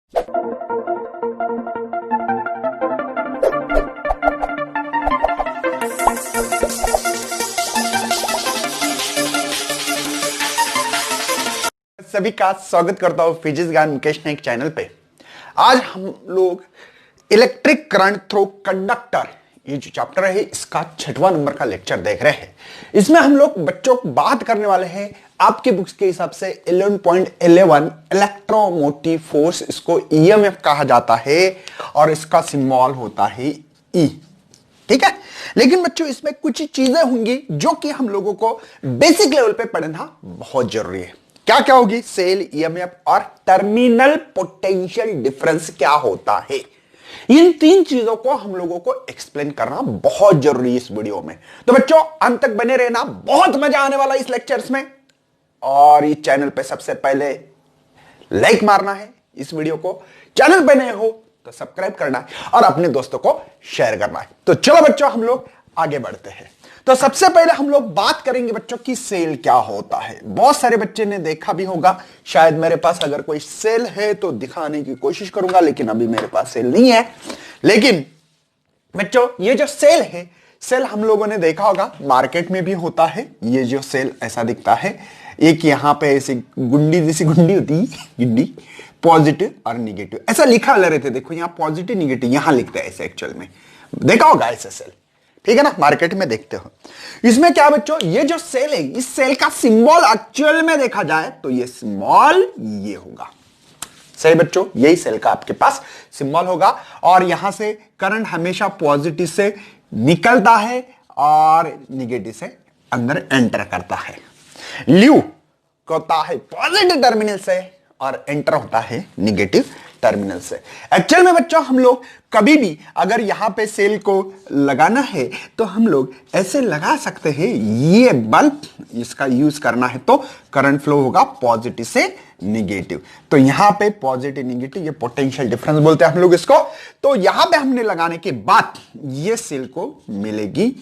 सभी का स्वागत करता हूं फिजिक्स ज्ञान मुकेश नाइक चैनल पे। आज हम लोग इलेक्ट्रिक करंट थ्रू कंडक्टर ये जो चैप्टर है इसका 6वां नंबर का लेक्चर देख रहे हैं। इसमें हम लोग बच्चों को बात करने वाले हैं आपके बुक्स के हिसाब से 11.11 इलेक्ट्रोमोटिव फोर्स, इसको ईएमएफ कहा जाता है और इसका सिंबल होता है ई। ठीक है, लेकिन बच्चों इसमें कुछ चीजें होंगी जो कि हम लोगों को बेसिक लेवल पे पढ़ना बहुत जरूरी है। क्या क्या होगी? सेल, ईएमएफ और टर्मिनल पोटेंशियल डिफरेंस क्या होता है। इन तीन चीजों को हम लोगों को एक्सप्लेन करना बहुत जरूरी है इस वीडियो में। तो बच्चों अंत तक बने रहना, बहुत मजा आने वाला है इस लेक्चर्स में। और इस चैनल पे सबसे पहले लाइक मारना है, इस वीडियो को चैनल पे नए हो तो सब्सक्राइब करना है और अपने दोस्तों को शेयर करना है। तो चलो बच्चों हम लोग आगे बढ़ते हैं। तो सबसे पहले हम लोग बात करेंगे बच्चों की सेल क्या होता है। बहुत सारे बच्चे ने देखा भी होगा, शायद मेरे पास अगर कोई सेल है तो दिखाने की कोशिश करूंगा, लेकिन अभी मेरे पास सेल नहीं है। लेकिन बच्चों ये जो सेल है, सेल हम लोगों ने देखा होगा मार्केट में भी होता है। ये जो सेल ऐसा दिखता है, एक यहां पे ऐसी गुंडी जैसी गुंडी होती है, गुंडी पॉजिटिव और निगेटिव ऐसा लिखा ले रहे थे। देखो यहां पॉजिटिव निगेटिव यहां लिखते हैं ऐसे, एक्चुअल में देखा होगा ऐसे सेल, ठीक है ना, मार्केट में देखते हो। इसमें क्या बच्चों, ये जो सेल है, इस सेल का सिंबल एक्चुअल में देखा जाए तो ये सिंबल ये होगा। सही बच्चों, यही सेल का आपके पास सिंबल होगा। और यहां से करंट हमेशा पॉजिटिव से निकलता है और निगेटिव से अंदर एंटर करता है। ल्यू होता है पॉजिटिव टर्मिनल से और एंटर होता है निगेटिव टर्मिनल से। एक्चुअल में बच्चों हम लोग कभी भी अगर यहां पे सेल को लगाना है तो हम लोग ऐसे लगा सकते हैं। ये बल्ब इसका यूज करना है तो करंट फ्लो होगा पॉजिटिव से निगेटिव। तो यहां पे पॉजिटिव निगेटिव ये पोटेंशियल डिफरेंस बोलते हैं हम लोग इसको। तो यहां पे हमने लगाने के बाद ये सेल को मिलेगी,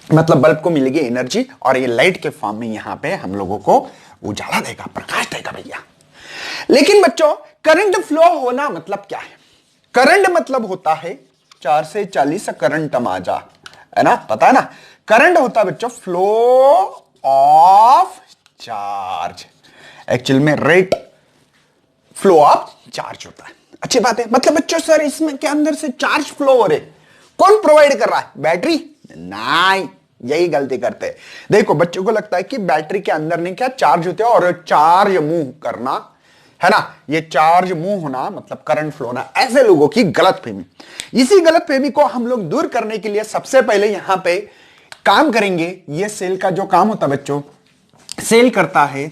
मतलब बल्ब को मिलेगी एनर्जी और ये लाइट के फॉर्म में यहां पे हम लोगों को उजाला देगा, प्रकाश देगा भैया। लेकिन बच्चों करंट फ्लो होना मतलब क्या है? करंट मतलब होता है 4 से 40 करंट माजा, है ना, पता है ना। करंट होता है बच्चों फ्लो ऑफ चार्ज, एक्चुअल में रेट फ्लो ऑफ चार्ज होता है। अच्छी बात है। मतलब बच्चों सर इसमें के अंदर से चार्ज फ्लो हो रहे, कौन प्रोवाइड कर रहा है? बैटरी? नहीं, यही गलती करते हैं। देखो बच्चों को लगता है कि बैटरी के अंदर नहीं क्या चार्ज होते हैं और चार्ज मूव करना, है ना, ये चार्ज मूव होना मतलब करंट फ्लो होना, ऐसे लोगों की गलतफहमी। इसी गलतफहमी को हम लोग दूर करने के लिए सबसे पहले यहां पे काम करेंगे। ये सेल का जो काम होता है बच्चों, सेल करता है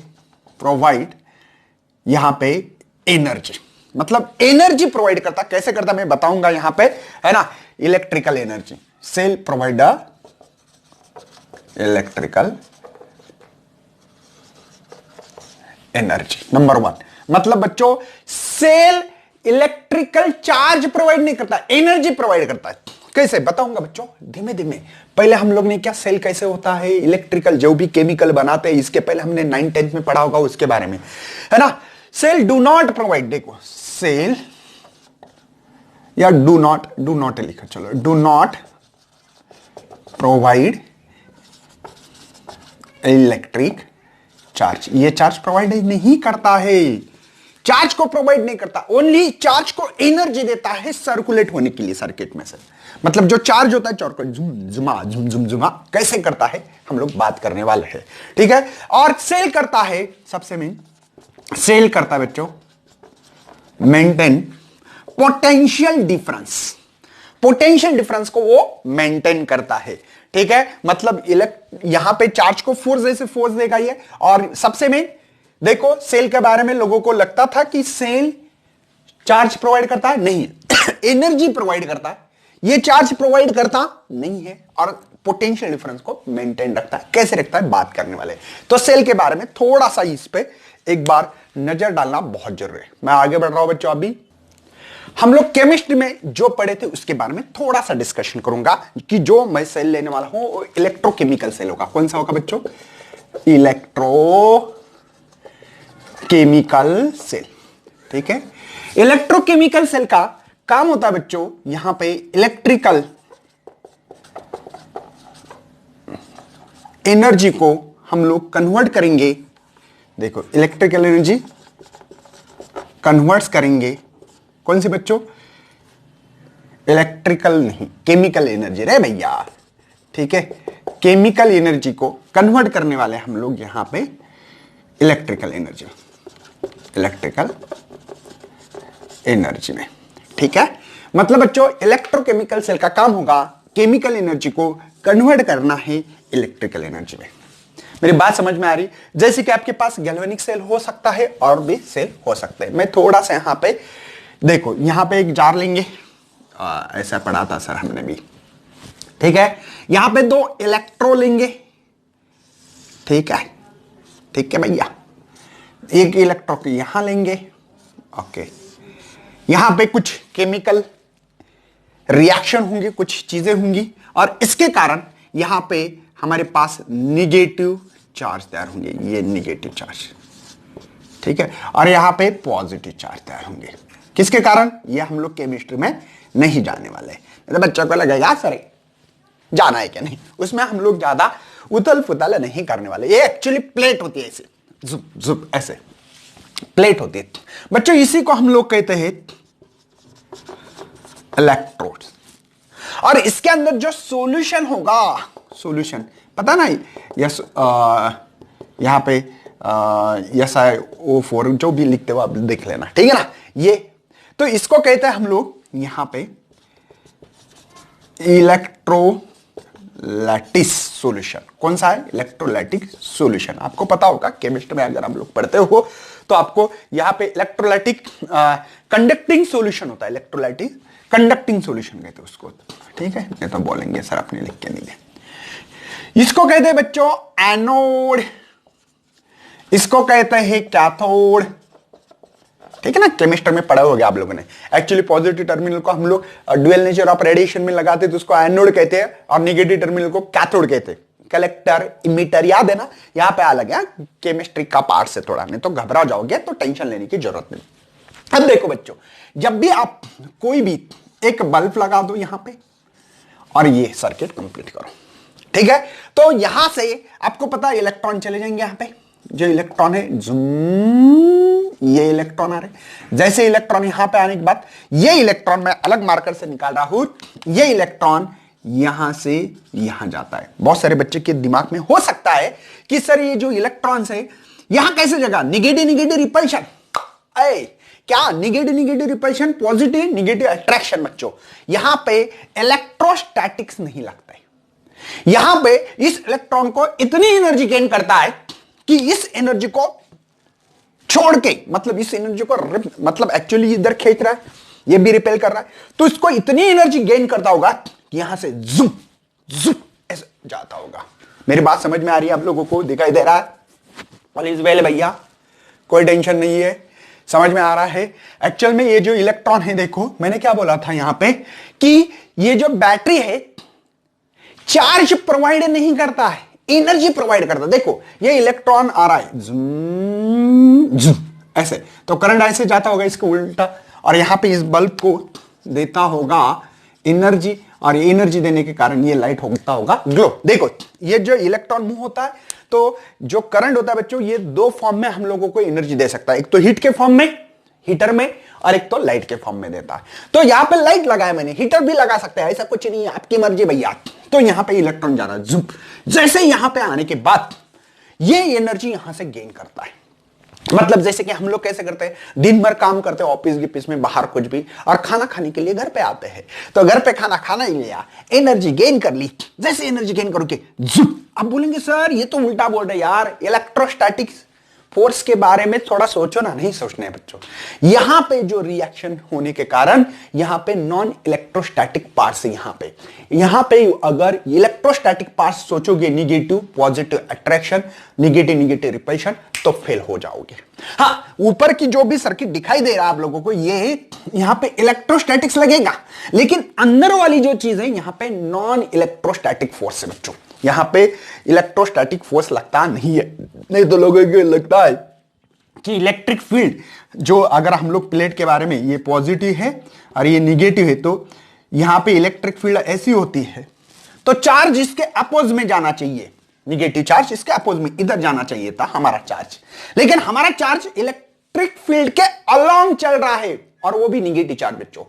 प्रोवाइड यहां पे एनर्जी, मतलब एनर्जी प्रोवाइड करता। कैसे करता मैं बताऊंगा यहां पे, है ना। Electrical energy, cell provider electrical energy number 1। मतलब बच्चों सेल इलेक्ट्रिकल चार्ज प्रोवाइड नहीं करता, एनर्जी प्रोवाइड करता है। कैसे बताऊंगा बच्चों, धीमे धीमे। पहले हम लोग ने क्या, सेल कैसे होता है, इलेक्ट्रिकल जो भी केमिकल बनाते हैं, इसके पहले हमने 9th-10th में पढ़ा होगा उसके बारे में, है ना। सेल डू नॉट प्रोवाइड, देखो सेल या डू नॉट लिखा, चलो do not provide electric charge. ये चार्ज प्रोवाइड नहीं करता है, चार्ज को प्रोवाइड नहीं करता, ओनली चार्ज को एनर्जी देता है सर्कुलेट होने के लिए सर्किट में से। मतलब जो चार्ज होता है चार्ज को झुमा कैसे करता है हम लोग बात करने वाले हैं, ठीक है। और सेल करता है, सबसे मेन सेल करता है बच्चों maintain potential difference. Potential difference को वो मेंटेन करता है, ठीक है। मतलब यहां पे चार्ज को फोर्स जैसे फोर्स देगा ये। और सबसे मेन देखो सेल के बारे में लोगों को लगता था कि सेल चार्ज प्रोवाइड करता है, नहीं एनर्जी प्रोवाइड करता है। ये चार्ज प्रोवाइड करता नहीं है और पोटेंशियल डिफरेंस को मेंटेन रखता है। कैसे रखता है बात करने वाले। तो सेल के बारे में थोड़ा सा इस पे एक बार नजर डालना बहुत जरूरी है। मैं आगे बढ़ रहा हूं बच्चों। अभी हम लोग केमिस्ट्री में जो पढ़े थे उसके बारे में थोड़ा सा डिस्कशन करूंगा कि जो मैं सेल लेने वाला हूं वो इलेक्ट्रोकेमिकल सेल होगा। कौन सा होगा बच्चों? Electrochemical cell. ठीक है। इलेक्ट्रोकेमिकल सेल का काम होता है बच्चों यहां पे इलेक्ट्रिकल एनर्जी को हम लोग कन्वर्ट करेंगे। देखो इलेक्ट्रिकल एनर्जी कन्वर्ट्स करेंगे कौन सी बच्चों, इलेक्ट्रिकल नहीं केमिकल एनर्जी रे भैया, ठीक है। केमिकल एनर्जी को कन्वर्ट करने वाले हम लोग यहां पे इलेक्ट्रिकल एनर्जी में, ठीक है। मतलब बच्चों इलेक्ट्रोकेमिकल सेल का काम होगा केमिकल एनर्जी को कन्वर्ट करना है इलेक्ट्रिकल एनर्जी में। मेरी बात समझ में आ रही? जैसे कि आपके पास गैल्वेनिक सेल हो सकता है और भी सेल हो सकते हैं। मैं थोड़ा सा यहां पे देखो, यहां पे एक जार लेंगे, ऐसा पढ़ा था सर हमने भी, ठीक है। यहां पे 2 इलेक्ट्रो लेंगे, ठीक है, ठीक है भैया। एक इलेक्ट्रो को यहां लेंगे, ओके। यहां पे कुछ केमिकल रिएक्शन होंगे, कुछ चीजें होंगी और इसके कारण यहां पे हमारे पास निगेटिव चार्ज तैयार होंगे, ये निगेटिव चार्ज, ठीक है। और यहां पे पॉजिटिव चार्ज तैयार होंगे। किसके कारण? ये हम लोग केमिस्ट्री में नहीं जाने वाले। तो बच्चों को लगेगा सर जाना है क्या, नहीं, उसमें हम लोग ज्यादा उथल पुथल नहीं करने वाले। ये एक्चुअली प्लेट होती है, ऐसे जुप जुप ऐसे प्लेट होती है बच्चों। इसी को हम लोग कहते हैं इलेक्ट्रोड। और इसके अंदर जो सॉल्यूशन होगा, सॉल्यूशन पता नहीं, यस यहां पे SiO4 जो भी लिखते हो आप देख लेना, ठीक है ना। ये तो इसको कहते हैं हम लोग यहां पे इलेक्ट्रोलाइटिक सॉल्यूशन। कौन सा है? Electrolytic solution. आपको पता होगा केमिस्ट्री में अगर हम लोग पढ़ते हो तो आपको यहां पे इलेक्ट्रोलाइटिक कंडक्टिंग सॉल्यूशन होता है, इलेक्ट्रोलाइटिक कंडक्टिंग सॉल्यूशन कहते हैं उसको, ठीक है। ये तो बोलेंगे सर अपने लिख के नहीं दे। इसको कहते हैं बच्चों एनोड, इसको कहते हैं कैथोड, ठीक है ना। केमिस्ट्री में पढ़ा होगा आप लोगों ने। एक्चुअली पॉजिटिव टर्मिनल को हम लोग ड्यूअल नेचर ऑफ रेडिएशन में लगाते तो उसको एनोड कहते हैं और नेगेटिव टर्मिनल को कैथोड कहते हैं। कलेक्टर इमिटर याद है ना, यहां पे अलग है केमिस्ट्री का पार्ट से थोड़ा, नहीं तो घबरा जाओगे तो टेंशन लेने की जरूरत नहीं। अब देखो बच्चों, जब भी आप कोई भी एक बल्ब लगा दो यहां पे और ये सर्किट कंप्लीट करो, ठीक है। तो यहां से आपको पता है इलेक्ट्रॉन चले जाएंगे, यहां पे जो इलेक्ट्रॉन है ये इलेक्ट्रॉन आ रहे। जैसे इलेक्ट्रॉन यहां पे आने के बाद ये इलेक्ट्रॉन मैं अलग मार्कर से निकाल रहा हूं, ये इलेक्ट्रॉन यहां से यहां जाता है। बहुत सारे बच्चे के दिमाग में हो सकता है कि सर ये जो इलेक्ट्रॉन है यहां कैसे जगह, निगेटिव निगेटिव रिपल्शन, क्या negative negative repulsion, positive negative attraction. बच्चों यहां पे इलेक्ट्रोस्टैटिक्स नहीं लगता है। यहां पे इस इलेक्ट्रॉन को इतनी एनर्जी गेन करता है कि इस एनर्जी को छोड़ के, मतलब इस एनर्जी को मतलब एक्चुअली इधर खींच रहा है, ये भी रिपेल कर रहा है, तो इसको इतनी एनर्जी गेन करता होगा कि यहां से जुम जुम ऐसे जाता होगा। मेरी बात समझ में आ रही है आप लोगों को? दिखाई दे रहा है? ऑल इज वेल भैया, कोई टेंशन नहीं है, समझ में आ रहा है। एक्चुअल में ये जो इलेक्ट्रॉन है, देखो मैंने क्या बोला था यहां पे कि ये जो बैटरी है चार्ज प्रोवाइड नहीं करता है, एनर्जी प्रोवाइड करता है। देखो ये इलेक्ट्रॉन आ रहा है ऐसे, तो करंट ऐसे जाता होगा इसको उल्टा, और यहां पे इस बल्ब को देता होगा एनर्जी, और ये एनर्जी देने के कारण ये लाइट होता होगा ग्लो। देखो ये जो इलेक्ट्रॉन मूव होता है तो जो करंट होता है बच्चों, ये 2 फॉर्म में हम लोगों को एनर्जी दे सकता है। एक तो हीट के फॉर्म में, हीटर में, और एक तो लाइट के फॉर्म में देता है। तो यहां पे लाइट लगाया मैंने, हीटर भी लगा सकते हैं, ऐसा कुछ नहीं है, आपकी मर्जी भैया। तो यहां पे इलेक्ट्रॉन जा रहा है जुप, जैसे यहां पे आने के बाद ये एनर्जी यहां से गेन करता है। मतलब जैसे कि हम लोग कैसे करते हैं, दिन भर काम करते हैं ऑफिस गिपिस में, बाहर कुछ भी, और खाना खाने के लिए घर पे आते हैं, तो घर पे खाना खाना ही लिया, एनर्जी गेन कर ली। जैसे एनर्जी गेन करोगे जुप, अब बोलेंगे सर ये तो उल्टा बोल रहे यार, इलेक्ट्रोस्टैटिक्स फोर्स के बारे में थोड़ा सोचो ना। नहीं सोचने हैं बच्चों, यहां पे जो रिएक्शन होने के कारण यहां पे नॉन इलेक्ट्रोस्टैटिक पार्ट्स, यहां पे अगर इलेक्ट्रोस्टैटिक पार्ट्स सोचोगे, negative positive attraction, negative negative repulsion, तो फेल हो जाओगे। हाँ, ऊपर की जो भी सर्किट दिखाई दे रहा है आप लोगों को, ये यहां पे इलेक्ट्रोस्टैटिक्स लगेगा, लेकिन अंदर वाली जो चीज है यहां पे नॉन इलेक्ट्रोस्टैटिक फोर्स है बच्चों। यहां पे इलेक्ट्रोस्टैटिक फोर्स लगता नहीं है, नहीं तो लोगों को लगता है कि इलेक्ट्रिक फील्ड जो, अगर हम लोग प्लेट के बारे में, ये पॉजिटिव है और ये निगेटिव है, तो यहां पे इलेक्ट्रिक फील्ड ऐसी होती है, तो चार्ज इसके अपोज में जाना चाहिए, निगेटिव चार्ज इसके अपोज में इधर जाना चाहिए था हमारा चार्ज, लेकिन हमारा चार्ज इलेक्ट्रिक फील्ड के अलोंग चल रहा है और वो भी निगेटिव चार्ज बच्चों।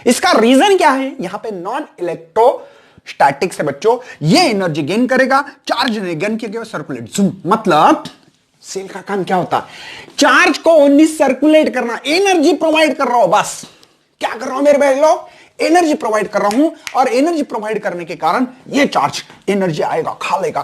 इसका रीजन क्या है? यहां पे नॉन इलेक्ट्रोस्टैटिक से बच्चों, ये एनर्जी गेन करेगा, चार्ज ने गेन किया, सर्कुलेट। मतलब सेल का काम क्या होता है? चार्ज को ओनली सर्कुलेट करना, एनर्जी प्रोवाइड कर रहा हूं, बस। क्या कर रहा हूं मेरे भाई लोग? एनर्जी प्रोवाइड कर रहा हूं, और एनर्जी प्रोवाइड करने के कारण ये चार्ज एनर्जी आएगा, खा लेगा,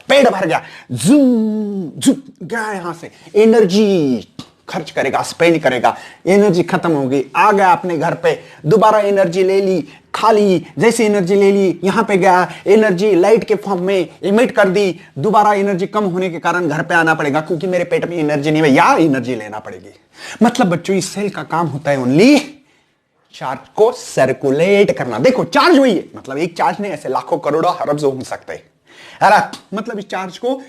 पेट भर गया, जूम जूम गया, यहां से एनर्जी खर्च करेगा, स्पेंड करेगा, एनर्जी खत्म हो गई, आ गया अपने घर पे, दोबारा एनर्जी ले ली, खा ली, जैसे एनर्जी ले ली, यहां पे गया, एनर्जी लाइट के फॉर्म में इमिट कर दी, दोबारा एनर्जी कम होने के कारण घर पे आना पड़ेगा क्योंकि मेरे पेट में एनर्जी नहीं है, या एनर्जी लेना पड़ेगी। मतलब बच्चों इस सेल का काम होता है ओनली चार्ज को सर्कुलेट करना। देखो चार्ज वही है, मतलब एक चार्ज नहीं, ऐसे लाखों करोड़ों अरब हो सकते हैं, मतलब इस चार्ज को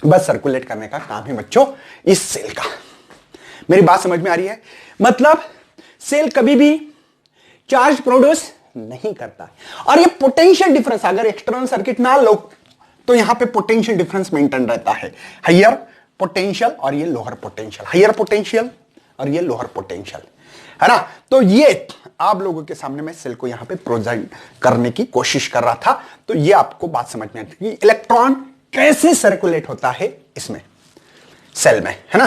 बस सर्कुलेट करने का काम है बच्चों इस सेल का। मेरी बात समझ में आ रही है? मतलब सेल कभी भी चार्ज प्रोड्यूस नहीं करता है, और ये पोटेंशियल डिफरेंस, अगर एक्सटर्नल सर्किट ना लो तो यहां पे पोटेंशियल डिफरेंस मेंटेन रहता है, हायर पोटेंशियल और ये लोअर पोटेंशियल, हायर पोटेंशियल और ये लोअर पोटेंशियल, है ना। तो ये आप लोगों के सामने मैं सेल को यहां पे प्रेजेंट करने की कोशिश कर रहा था, तो ये आपको बात समझ में आती है कि इलेक्ट्रॉन कैसे सर्कुलेट होता है इसमें, सेल में, है ना।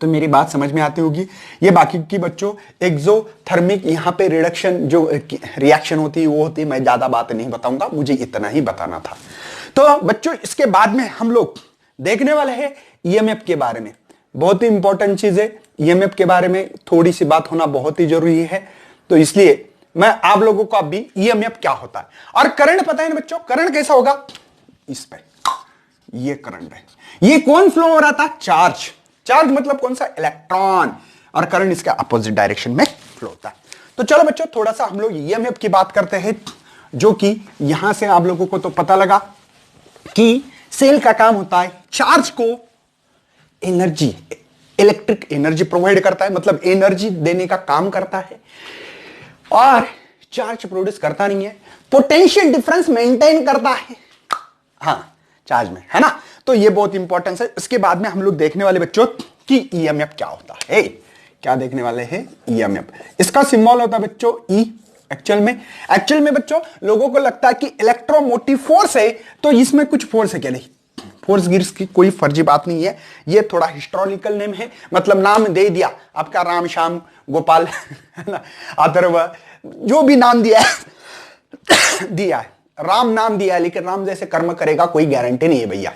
तो मेरी बात समझ में आती होगी। ये बाकी की बच्चों एक्सोथर्मिक यहां पे रिडक्शन जो रिएक्शन होती है वो होती है, मैं ज्यादा बात नहीं बताऊंगा, मुझे इतना ही बताना था। तो बच्चों इसके बाद में हम लोग देखने वाले हैं ईएमएफ के बारे में, बहुत ही इंपॉर्टेंट चीज है, ईएमएफ के बारे में थोड़ी सी बात होना बहुत ही जरूरी है। तो इसलिए मैं आप लोगों को अभी ईएमएफ क्या होता है और करंट पता है ना बच्चों, करंट कैसा होगा, इस पे ये करंट है, ये कौन फ्लो हो रहा था, चार्ज, चार्ज मतलब कौन सा, इलेक्ट्रॉन, और करंट इसके अपोजिट डायरेक्शन में फ्लो होता है। तो चलो बच्चों थोड़ा सा हम लोग ईएमएफ की बात करते हैं, जो कि यहां से आप लोगों को तो पता लगा कि सेल का काम होता है चार्ज को एनर्जी, इलेक्ट्रिक एनर्जी प्रोवाइड करता है, मतलब एनर्जी देने का काम करता है, और चार्ज प्रोड्यूस करता नहीं है, पोटेंशियल डिफरेंस मेंटेन करता है, हाँ चार्ज में, है ना। तो ये बहुत इंपॉर्टेंट है। इसके बाद में हम लोग देखने वाले बच्चों कि ईएमएफ क्या होता है, क्या देखने वाले हैं, ईएमएफ, इसका सिंबल होता है बच्चों ई। एक्चुअल में बच्चों लोगों को लगता है कि इलेक्ट्रोमोटिव फोर्स है तो इसमें कुछ फोर्स है, क्या नहीं, फोर्स गिर्स की कोई फर्जी बात नहीं है, ये थोड़ा हिस्टोरिकल नेम है, मतलब नाम दे दिया आपका, राम श्याम गोपाल, है ना, अथर्व, जो भी नाम दिया है दिया है, राम नाम दिया है, लेकिन राम जैसे कर्म करेगा कोई गारंटी नहीं है भैया,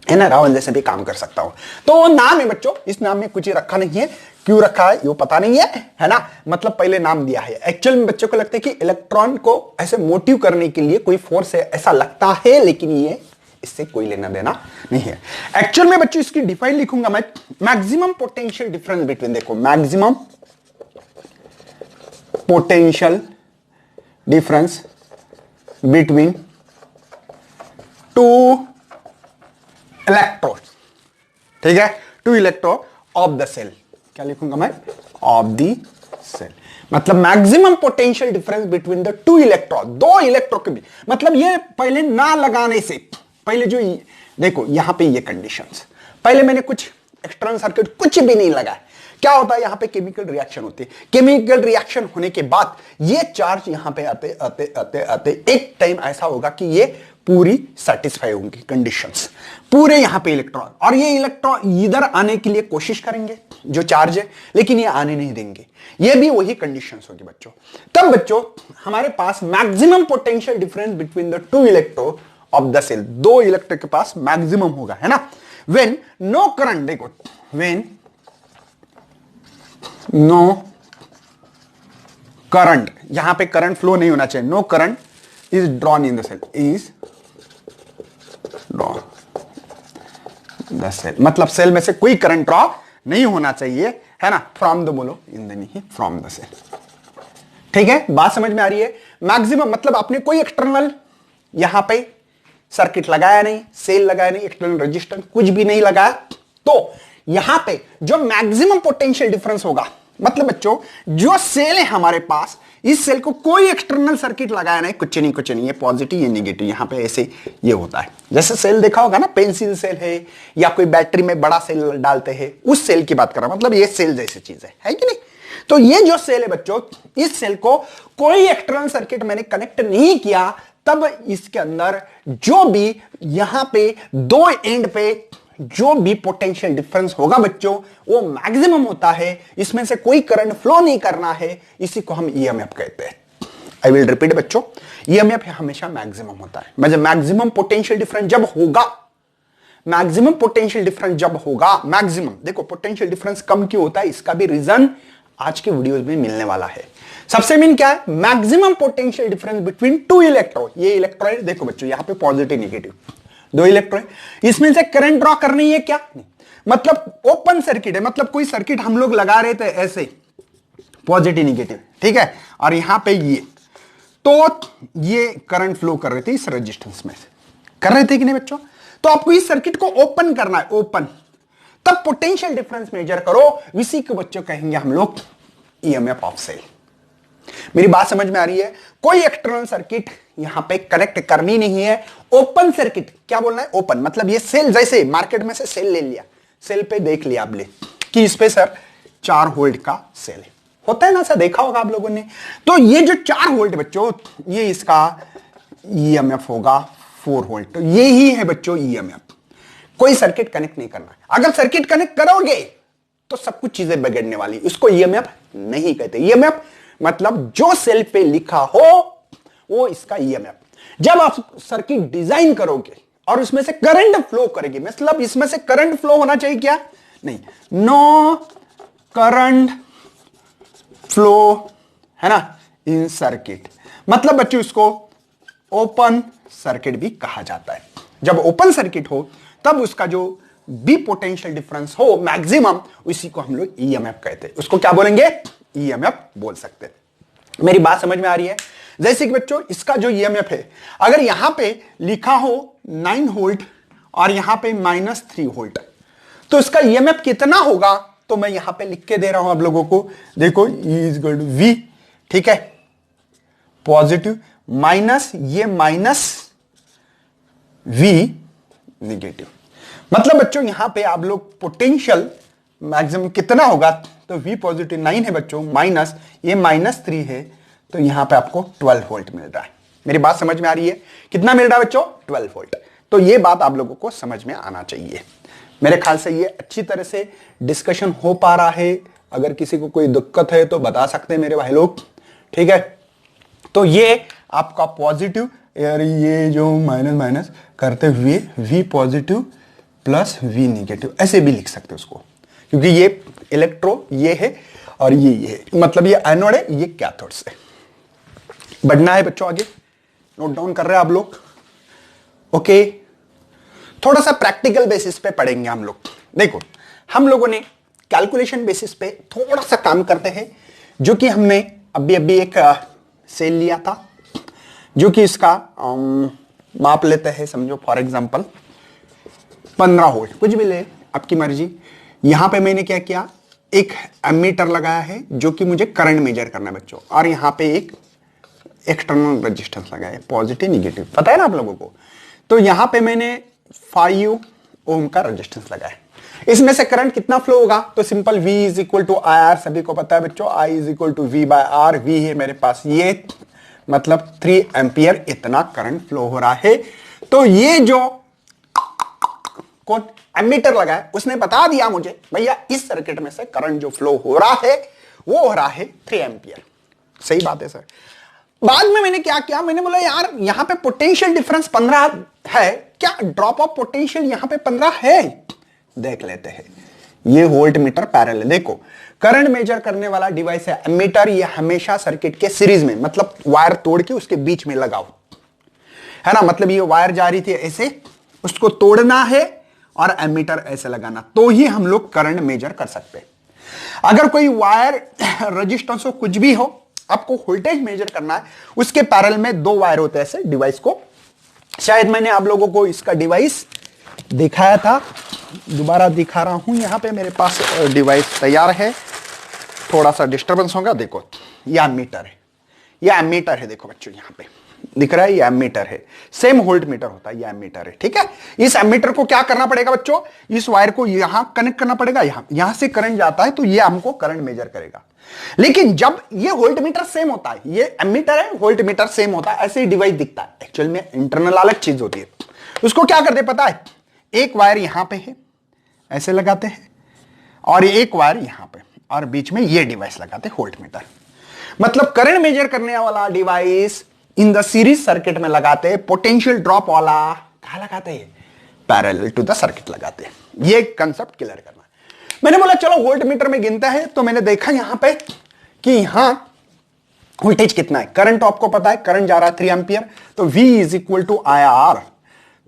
है ना, रावण जैसे भी काम कर सकता हूं, तो वो नाम है बच्चों, इस नाम में कुछ ही रखा नहीं है, क्यों रखा है ये पता नहीं है ना, मतलब पहले नाम दिया है। एक्चुअल में बच्चों को लगता है कि इलेक्ट्रॉन को ऐसे मोटिव करने के लिए कोई फोर्स है, ऐसा लगता है, लेकिन ये इससे कोई लेना देना नहीं है। एक्चुअल में बच्चों इसकी डिफाइन लिखूंगा मैं, मैक्सिमम पोटेंशियल डिफरेंस बिटवीन, देखो maximum potential difference between two electrode, ठीक है, two electrode of the cell, क्या लिखूंगा मैं, ऑफ द सेल, मतलब maximum potential difference between the two electron, दो इलेक्ट्रॉन के बीच, मतलब ये पहले ना लगाने से पहले जो देखो यहां पे ये कंडीशंस, पहले मैंने कुछ एक्सटर्नल सर्किट कुछ भी नहीं लगाया, क्या होता है यहां पे केमिकल रिएक्शन होती है, केमिकल रिएक्शन होने के बाद ये चार्ज यहां पे आते आते आते आते एक टाइम ऐसा होगा कि ये पूरी सेटिस्फाई होंगी कंडीशंस, पूरे यहां पे इलेक्ट्रॉन, और ये इलेक्ट्रॉन इधर आने के लिए कोशिश करेंगे जो चार्ज है, लेकिन ये आने नहीं देंगे, ये भी वही कंडीशंस होगी बच्चों। तब बच्चों हमारे पास maximum potential difference between the two electron of the cell, दो इलेक्ट्रॉन के पास मैक्सिमम होगा, है ना, व्हेन नो करंट, देखो व्हेन नो करंट, यहां पे करंट फ्लो नहीं होना चाहिए, no current is drawn in the cell, is drawn the cell, मतलब सेल में से कोई करंट ड्रॉ नहीं होना चाहिए, है ना, फ्रॉम द, बोलो इन द, नहीं फ्रॉम द सेल, ठीक है, बात समझ में आ रही है। मैक्सिमम मतलब आपने कोई एक्सटर्नल यहां पे सर्किट लगाया नहीं, सेल लगाया नहीं, एक्सटर्नल रेजिस्टेंस कुछ भी नहीं लगाया, तो यहां पे जो मैक्सिमम पोटेंशियल डिफरेंस होगा, मतलब बच्चों जो सेल है हमारे पास, इस सेल को कोई एक्सटर्नल सर्किट लगाया नहीं, कुछ नहीं, ये पॉजिटिव ये नेगेटिव, यहां पे ऐसे ये होता है। जैसे सेल देखा होगा ना, पेंसिल सेल है या कोई बैटरी में बड़ा सेल डालते हैं, उस सेल की बात कर रहा हूं, मतलब ये सेल जैसी चीज है कि नहीं। तो ये जो सेल है बच्चों, इस सेल को कोई एक्सटर्नल सर्किट मैंने कनेक्ट नहीं किया, तब इसके अंदर जो भी यहां पे दो एंड पे जो भी पोटेंशियल डिफरेंस होगा बच्चों, वो मैक्सिमम होता है। इसमें से कोई करंट फ्लो नहीं करना है, इसी को हम ईएमएफ कहते हैं। आई विल रिपीट बच्चों, ईएमएफ हमेशा मैक्सिमम होता है। मतलब मैक्सिमम पोटेंशियल डिफरेंस जब होगा, मैक्सिमम पोटेंशियल डिफरेंस जब होगा, मैक्सिमम देखो पोटेंशियल डिफरेंस कम क्यों होता है, इसका भी रीजन आज के वीडियोस में मिलने वाला है। सबसे मेन क्या है, maximum potential difference between two electron. ये इलेक्ट्रॉन देखो बच्चों, यहां पे पॉजिटिव नेगेटिव दो इलेक्ट्रॉन, इसमें से करंट ड्रॉ करनी है क्या, मतलब ओपन सर्किट है, मतलब कोई सर्किट हम लोग लगा रहे थे ऐसे पॉजिटिव नेगेटिव, ठीक है, और यहां पे ये, तो ये करंट फ्लो कर रहे थे इस रेजिस्टेंस में से, कर रहे थे कि नहीं बच्चों। तो आपको इस सर्किट को ओपन करना है, ओपन, तब पोटेंशियल डिफरेंस मेजर करो, इसी को बच्चों कहेंगे हम लोग ईएमएफ ऑफ सेल। मेरी बात समझ में आ रही है। कोई एक्सटर्नल सर्किट यहां पे कनेक्ट करनी नहीं है, ओपन सर्किट, क्या बोलना है ओपन, मतलब ये सेल जैसे मार्केट में से सेल ले लिया, सेल पे देख लिया आपने कि इस पे सर 4 वोल्ट का सेल है, होता है ना सर, देखा होगा आप लोगों ने। तो ये जो 4 वोल्ट बच्चों, ये इसका ईएमएफ होगा 4 वोल्ट, तो ये ही है बच्चों ईएमएफ। कोई सर्किट कनेक्ट नहीं करना है, अगर सर्किट कनेक्ट करोगे तो सब कुछ चीजें बिगड़ने वाली, इसको ईएमएफ नहीं कहते। ईएमएफ मतलब जो सेल पे लिखा हो वो इसका ईएमएफ। जब आप सर्किट डिजाइन करोगे और उसमें से करंट फ्लो करेगी, मतलब इसमें से करंट फ्लो होना चाहिए क्या, नहीं, नो करंट फ्लो, है ना, इन सर्किट, मतलब बच्चों इसको ओपन सर्किट भी कहा जाता है। जब ओपन सर्किट हो तब उसका जो भी पोटेंशियल डिफरेंस हो मैक्सिमम, उसी को हम लोग ईएमएफ कहते हैं। उसको क्या बोलेंगे, ईएमएफ बोल सकते हैं। मेरी बात समझ में आ रही है। जैसे कि बच्चों इसका जो ईएमएफ है, अगर यहां पे लिखा हो 9 वोल्ट और यहां पे -3 वोल्ट, तो इसका ईएमएफ कितना होगा, तो मैं यहां पे लिख के दे रहा हूं आप लोगों को, देखो E = V, ठीक है, पॉजिटिव माइनस ये -V नेगेटिव, मतलब बच्चों यहां पे आप लोग पोटेंशियल मैक्सिमम कितना होगा, तो V पॉजिटिव 9 है बच्चों, माइनस ये -3 है, तो यहां पे आपको 12 वोल्ट मिल रहा है। मेरी बात समझ में आ रही है, कितना मिल रहा है बच्चों, 12 वोल्ट। तो ये बात आप लोगों को समझ में आना चाहिए। मेरे ख्याल से ये अच्छी तरह से डिस्कशन हो पा रहा है। अगर किसी को कोई दिक्कत है तो बता सकते हैं मेरे भाई लोग, ठीक है। तो ये आपका पॉजिटिव, यार ये जो माइनस माइनस करते हुए V positive plus V negative, ऐसे भी लिख सकते हो उसको, क्योंकि ये इलेक्ट्रो ये है और ये है, मतलब ये एनोड है, ये कैथोड से। बढ़ना है बच्चों आगे, नोट डाउन कर रहे हैं आप लोग, ओके। थोड़ा सा प्रैक्टिकल बेसिस पे पढ़ेंगे हम लोग। देखो हम लोगों ने कैलकुलेशन बेसिस पे थोड़ा सा काम करते हैं, जो कि हमने अभी अभी एक सेल लिया था, जो कि इसका माप लेते हैं, समझो फॉर एग्जांपल 15 वोल्ट, कुछ भी ले आपकी मर्जी। यहां पे मैंने क्या किया, एक एमीटर लगाया है जो कि मुझे करंट मेजर करना है बच्चों, और यहां पे एक एक्सटर्नल रेजिस्टेंस लगाया है, पॉजिटिव नेगेटिव, पता है ना आप लोगों को। तो यहां पे मैंने 5 ओम का रेजिस्टेंस लगाया। इसमें से करंट कितना फ्लो होगा, तो सिंपल V = IR, सभी को पता है बच्चों, I = V/R। V है मेरे पास ये, मतलब 3 एम्पियर इतना करंट फ्लो हो रहा है। तो ये जो कौन एमीटर लगा है उसने बता दिया मुझे, भैया इस सर्किट में से करंट जो फ्लो हो रहा है वो हो रहा है 3 एम्पियर। सही बात है सर। बाद में मैंने क्या किया, मैंने बोला यार यहां पे पोटेंशियल डिफरेंस 15 है, क्या ड्रॉप ऑफ पोटेंशियल यहां पे 15 है, देख लेते हैं। ये वोल्ट मीटर पैरेलल, देखो करंट मेजर करने वाला डिवाइस है एमीटर, ये हमेशा सर्किट के सीरीज में, मतलब वायर तोड़ के उसके बीच में लगाओ, है ना, मतलब ये वायर जा रही थी ऐसे, उसको तोड़ना है और एमीटर ऐसे लगाना, तो ही हम लोग करंट मेजर कर सकते हैं। अगर कोई वायर रेजिस्टेंस हो, कुछ भी हो, आपको वोल्टेज मेजर करना है, उसके पैरेलल में 2 वायर होते हैं ऐसे डिवाइस को शायद मैंने आप लोगों को इसका डिवाइस दिखाया था, दोबारा दिखा रहा हूं। यहां पे मेरे पास डिवाइस तैयार है, थोड़ा सा डिस्टरबेंस होगा। देखो यह एमीटर है, यह एमीटर है, देखो बच्चों यहां पे दिख रहा है, ये एमीटर है, सेम वोल्ट मीटर होता है, ये एमीटर है, ठीक है। इस एमीटर को क्या करना पड़ेगा बच्चों, इस वायर को यहां कनेक्ट करना पड़ेगा, यहां से करंट जाता है तो ये हमको करंट मेजर करेगा। लेकिन जब ये वोल्ट मीटर सेम होता है, ये एमीटर है, वोल्ट मीटर सेम होता है, ऐसे ही डिवाइस दिखता है, एक्चुअल में इंटरनल अलग चीज होती है। उसको क्या करते पता है, एक वायर यहां पे है, ऐसे लगाते हैं, और एक वायर यहां पे, और बीच में ये डिवाइस लगाते हैं वोल्ट मीटर। मतलब करंट मेजर करने वाला device in the series circuit में लगाते, पोटेंशियल ड्रॉप वाला कहां लगाते हैं, पैरेलल टू द सर्किट लगाते हैं। ये कंसेप्ट क्लियर करना है। मैंने बोला चलो वोल्ट मीटर में गिनता है, तो मैंने देखा यहां पे कि यहां वोल्टेज कितना है, करंट आपको पता है, करंट जा रहा है 3 एंपियर, तो V is equal to I R.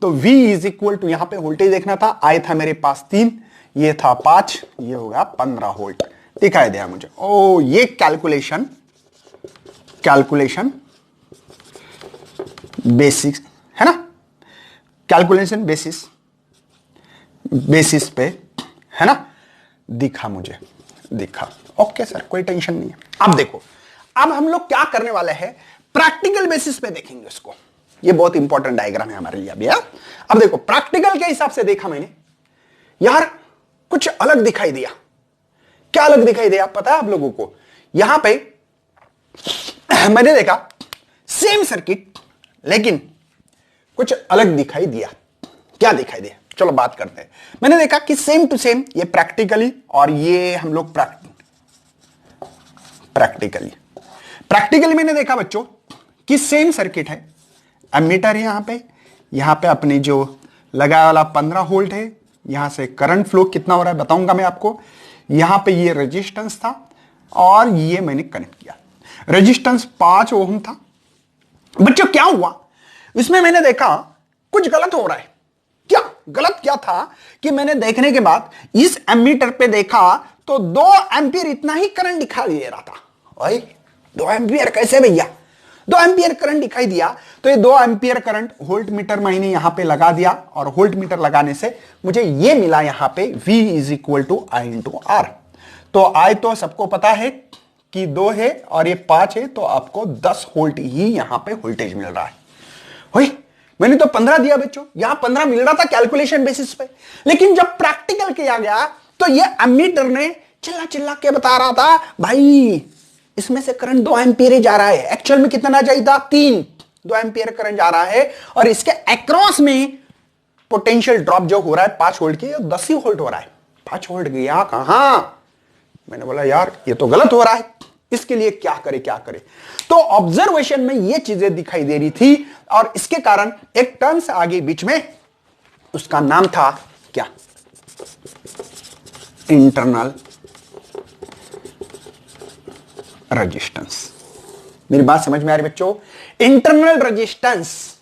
तो V इज इक्वल टू, यहां पे वोल्टेज देखना था, आई था मेरे पास 3, ये था 5, ये होगा 15 वोल्ट, दिखाई दिया मुझे। ओ ये कैलकुलेशन बेसिक है ना, कैलकुलेशन बेसिस पे है ना, दिखा मुझे, दिखा। ओके सर, कोई टेंशन नहीं है। अब देखो, अब हम लोग क्या करने वाले हैं, प्रैक्टिकल बेसिस पे देखेंगे इसको। ये बहुत इंपॉर्टेंट डायग्राम है हमारे लिए अभी यार। अब देखो प्रैक्टिकल के हिसाब से देखा मैंने, यार कुछ अलग दिखाई दिया। क्या अलग दिखाई दिया पता है आप लोगों को, यहां पे मैंने देखा सेम सर्किट, लेकिन कुछ अलग दिखाई दिया। क्या दिखाई दिया, चलो बात करते हैं। मैंने देखा कि सेम टू सेम, ये प्रैक्टिकली और ये हम लोग प्रैक्टिकली मैंने देखा बच्चों कि सेम सर्किट है, एमीटर है यहां पे अपनी जो लगाया वाला 15 वोल्ट है, यहां से करंट फ्लो कितना हो रहा है बताऊंगा मैं आपको। यहां पे ये रेजिस्टेंस था और ये मैंने कनेक्ट किया, रेजिस्टेंस 5 ओम था। बच्चों क्या हुआ, इसमें मैंने देखा कुछ गलत हो रहा है। क्या गलत क्या था कि मैंने देखने के बाद इस एमीटर पे देखा तो 2 एम्पियर इतना ही करंट दिखाई दे रहा था। ओए 2 एम्पियर कैसे भैया, 2 एम्पियर करंट दिखाई दिया। तो ये 2 एम्पियर करंट वोल्ट मीटर मैंने यहां पे लगा दिया, और वोल्ट मीटर लगाने से मुझे ये मिला यहां पे V is equal to I into R. तो आई तो सबको पता है कि 2 है और ये 5 है, तो आपको 10 वोल्ट ही यहां पे वोल्टेज मिल रहा है। ओए मैंने तो 15 दिया बच्चों, यहां 15 मिल रहा था कैलकुलेशन बेसिस पे। लेकिन जब प्रैक्टिकल किया गया तो ये एमीटर ने चिल्ला चिल्ला के बता रहा था, भाई इसमें से करंट 2 एम्पियर जा रहा है, एक्चुअल में कितना चाहिए था 3, 2 एम्पियर करंट जा रहा है, और इसके अक्रॉस में पोटेंशियल ड्रॉप जो हो रहा है 5 वोल्ट की, 10 ही वोल्ट हो रहा है। 5 वोल्ट गया कहां, मैंने बोला यार ये तो गलत हो रहा है, इसके लिए क्या करे। तो ऑब्जर्वेशन में ये चीजें दिखाई दे रही थी, और इसके कारण एक टर्म से आगे बीच में, उसका नाम था क्या, इंटरनल रेजिस्टेंस। मेरी बात समझ में आ रही बच्चों, इंटरनल रेजिस्टेंस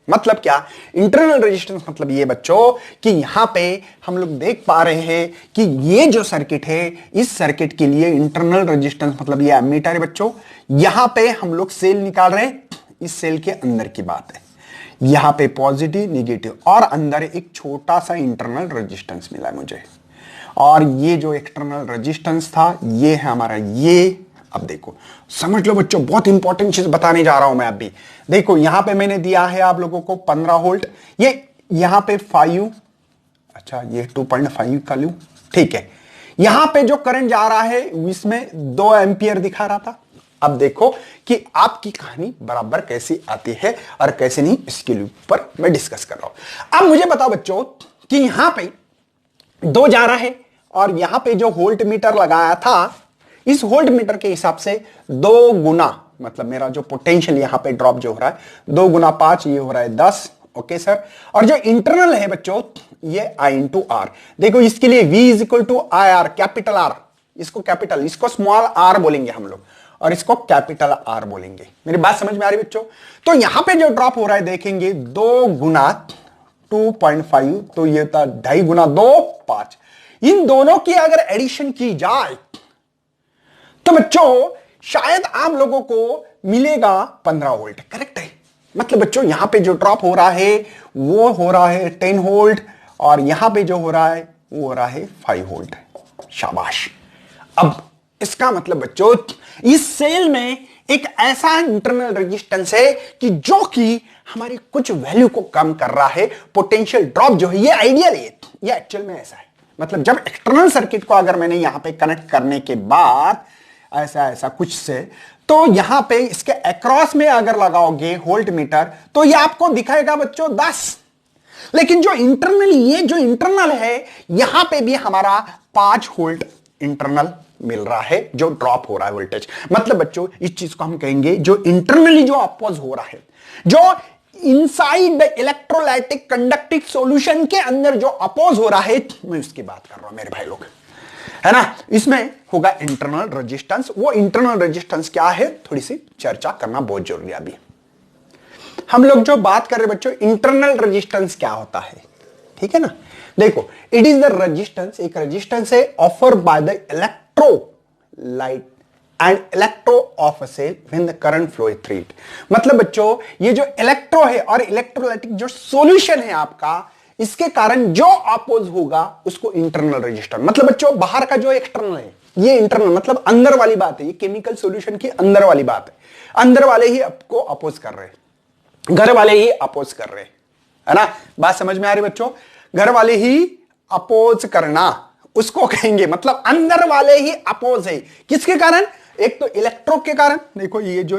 मतलब क्या, इंटरनल रेजिस्टेंस मतलब ये बच्चों कि यहां पे हम लोग देख पा रहे हैं कि ये जो सर्किट है, इस सर्किट के लिए इंटरनल रेजिस्टेंस मतलब ये एमीटर है बच्चों। यहां पे हम लोग सेल निकाल रहे हैं, इस सेल के अंदर की बात है, यहां पे पॉजिटिव निगेटिव, और अंदर एक छोटा सा इंटरनल रेजिस्टेंस मिला है मुझे, और ये जो एक्सटर्नल रेजिस्टेंस था ये है हमारा ये। अब देखो समझ लो बच्चों, बहुत इंपॉर्टेंट चीज बताने जा रहा हूं मैं अभी। देखो यहां पे मैंने दिया है आप लोगों को 15 वोल्ट, ये यहां पे 5, अच्छा ये 2.5 का लूं, ठीक है। यहां पे जो करंट जा रहा है इसमें 2 एम्पियर दिखा रहा था। अब देखो कि आपकी कहानी बराबर कैसी आती है और कैसे नहीं, इसके ऊपर मैं डिस्कस कर रहा हूं। अब मुझे बताओ बच्चों कि यहां पे 2 जा रहा है, और यहां पे जो वोल्ट मीटर लगाया था, इस वोल्ट मीटर के हिसाब से 2 गुना, मतलब मेरा जो पोटेंशियल यहां पे ड्रॉप जो हो रहा है 2 गुना 5, ये हो रहा है 10। ओके सर, और जो इंटरनल है बच्चों ये I इंटू आर। देखो इसके लिए V is equal to I R, capital R, इसको कैपिटल, इसको स्मॉल आर बोलेंगे हम लोग, और इसको कैपिटल आर बोलेंगे। मेरी बात समझ में आ रही बच्चों। तो यहां पे जो ड्रॉप हो रहा है देखेंगे 2 गुना 2.5, तो ये था 2.5 गुना 2 5। इन दोनों की अगर एडिशन की जाए तो बच्चों शायद आप लोगों को मिलेगा 15 वोल्ट, करेक्ट है। मतलब बच्चों यहां पे जो ड्रॉप हो रहा है वो हो रहा है 10 वोल्ट, और यहां पे जो हो रहा है वो हो रहा है 5 वोल्ट। शाबाश। अब इसका मतलब बच्चों इस सेल में एक ऐसा इंटरनल रेजिस्टेंस है कि जो कि हमारी कुछ वैल्यू को कम कर रहा है। पोटेंशियल ड्रॉप जो है ये आइडियल है, ये एक्चुअल में ऐसा है। मतलब जब एक्सटर्नल सर्किट को अगर मैंने यहां पे कनेक्ट करने के बाद ऐसा ऐसा कुछ से, तो यहां पे इसके अक्रॉस में अगर लगाओगे वोल्ट मीटर तो ये आपको दिखाएगा बच्चों 10। लेकिन जो इंटरनल, ये जो इंटरनल है यहां पे भी हमारा 5 वोल्ट इंटरनल मिल रहा है जो ड्रॉप हो रहा है वोल्टेज। मतलब बच्चों इस चीज को हम कहेंगे जो इंटरनली जो अपोज हो रहा है, जो inside the electrolytic conducting solution के अंदर जो अपोज हो रहा है, मैं उसकी बात कर रहा हूं मेरे भाई लोग, है ना। इसमें होगा इंटरनल रेजिस्टेंस। वो इंटरनल रेजिस्टेंस क्या है थोड़ी सी चर्चा करना बहुत जरूरी है। अभी हम लोग जो बात कर रहे हैं बच्चों इंटरनल रेजिस्टेंस क्या होता है, ठीक है ना। देखो इट इज द रेजिस्टेंस, एक रेजिस्टेंस है offer by the electrolyte and electro of a cell when the current flow through it. मतलब बच्चों ये जो इलेक्ट्रो है और इलेक्ट्रोलाइटिक जो सॉल्यूशन है आपका, इसके कारण जो अपोज होगा उसको इंटरनल रेजिस्टेंस। मतलब बच्चों बाहर का जो एक्सटर्नल है ये इंटरनल, मतलब अंदर वाली बात है, ये केमिकल सॉल्यूशन की अंदर वाली बात है। अंदर वाले ही आपको अपोज कर रहे हैं, घर वाले ही अपोज कर रहे हैं, है ना। बात समझ में आ रही बच्चों, घर वाले ही अपोज करना उसको कहेंगे, मतलब अंदर वाले ही अपोज है। किसके कारण? एक तो इलेक्ट्रो के कारण, देखो ये जो